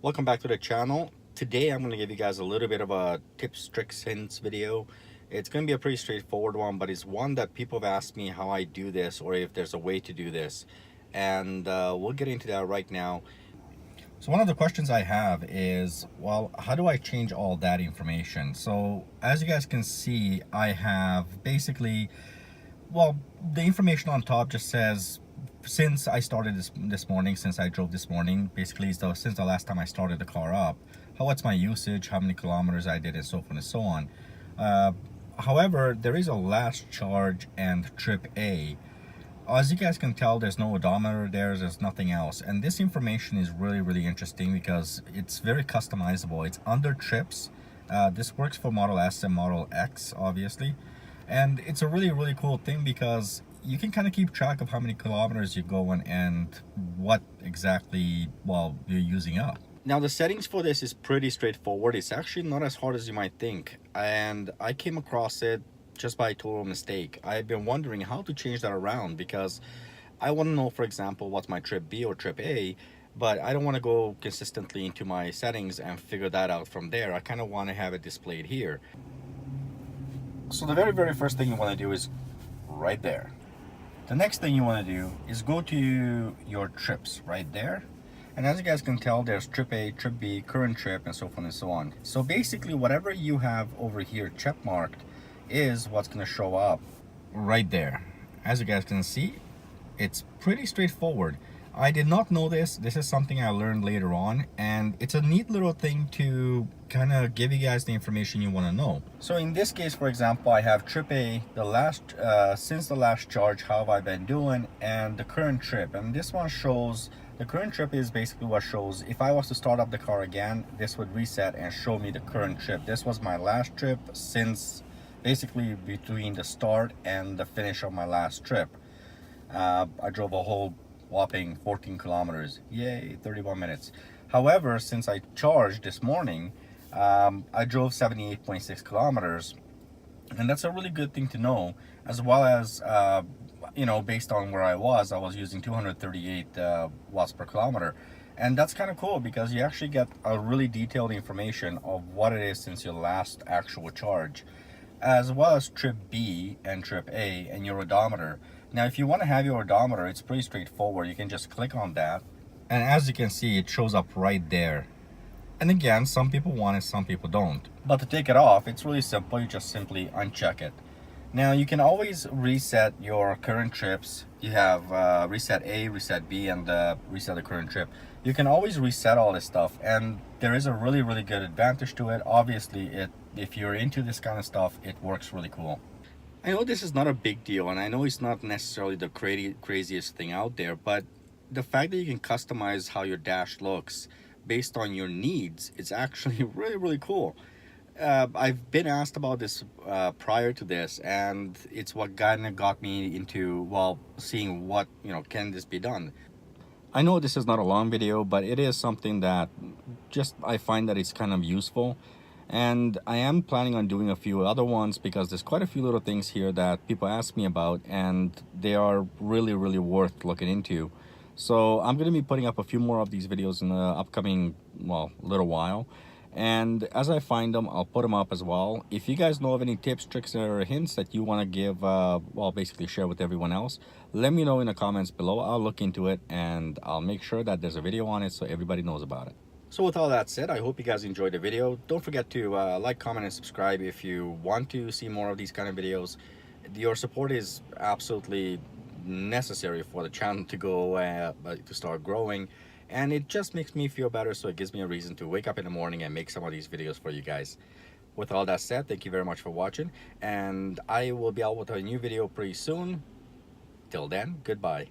Welcome back to the channel. Today I'm going to give you guys a little bit of a tips, tricks, hints video. It's going to be a pretty straightforward one, but it's one that people have asked me how I do this or if there's a way to do this. And we'll get into that right now. So one of the questions I have is, well, how do I change all that information? So as you guys can see, I have basically, well, the information on top just says, since I started this morning, since I drove this morning, basically since the last time I started the car up, what's my usage, how many kilometers I did, and so forth and so on. However, there is a last charge and trip A. As you guys can tell, there's no odometer there, there's nothing else. And this information is really interesting because it's very customizable. It's under trips. This works for Model S and Model X, obviously. And it's a really cool thing because you can kind of keep track of how many kilometers you're going and what exactly, well, you're using up. Now the settings for this is pretty straightforward. It's actually not as hard as you might think. And I came across it just by total mistake. I've been wondering how to change that around because I want to know, for example, what's my trip B or trip A, but I don't want to go consistently into my settings and figure that out from there. I kind of want to have it displayed here. So the very first thing you want to do is right there. The next thing you want to do is go to your trips right there. And as you guys can tell, there's trip A, trip B, current trip, and so forth and so on. So basically whatever you have over here check marked is what's going to show up right there. As you guys can see, it's pretty straightforward. I did not know this. This is something I learned later on, and it's a neat little thing to kind of give you guys the information you want to know. So in this case, for example, I have trip A, the last since the last charge, how have I been doing, and the current trip. And this one shows, the current trip is basically what shows, if I was to start up the car again, this would reset and show me the current trip. This was my last trip since basically between the start and the finish of my last trip. I drove a whole whopping 14 kilometers. Yay, 31 minutes. However, since I charged this morning, I drove 78.6 kilometers, and that's a really good thing to know, as well as you know, based on where I was using 238 watts per kilometer. And that's kind of cool because you actually get a really detailed information of what it is since your last actual charge, as well as trip B and trip A and your odometer. Now if you want to have your odometer, it's pretty straightforward. You can just click on that, and as you can see, it shows up right there. And again, some people want it, some people don't. But to take it off, it's really simple. You just simply uncheck it. Now you can always reset your current trips. You have reset A, reset B, and reset the current trip. You can always reset all this stuff, and there is a really good advantage to it. Obviously, if you're into this kind of stuff, it works really cool. I know this is not a big deal, and I know it's not necessarily the craziest thing out there, but the fact that you can customize how your dash looks based on your needs, it's actually really cool. I've been asked about this prior to this, and it's what kind of got me into, well, seeing what, you know, can this be done. I know this is not a long video, but it is something that just I find that it's kind of useful. And I am planning on doing a few other ones because there's quite a few little things here that people ask me about, and they are really worth looking into. So I'm going to be putting up a few more of these videos in the upcoming, well, little while. And as I find them, I'll put them up as well. If you guys know of any tips, tricks, or hints that you want to give, well, basically share with everyone else, let me know in the comments below. I'll look into it, and I'll make sure that there's a video on it so everybody knows about it. So with all that said, I hope you guys enjoyed the video. Don't forget to like, comment, and subscribe if you want to see more of these kind of videos. Your support is absolutely necessary for the channel to go to start growing, and it just makes me feel better, so it gives me a reason to wake up in the morning and make some of these videos for you guys. With all that said, thank you very much for watching, and I will be out with a new video pretty soon. Till then, goodbye.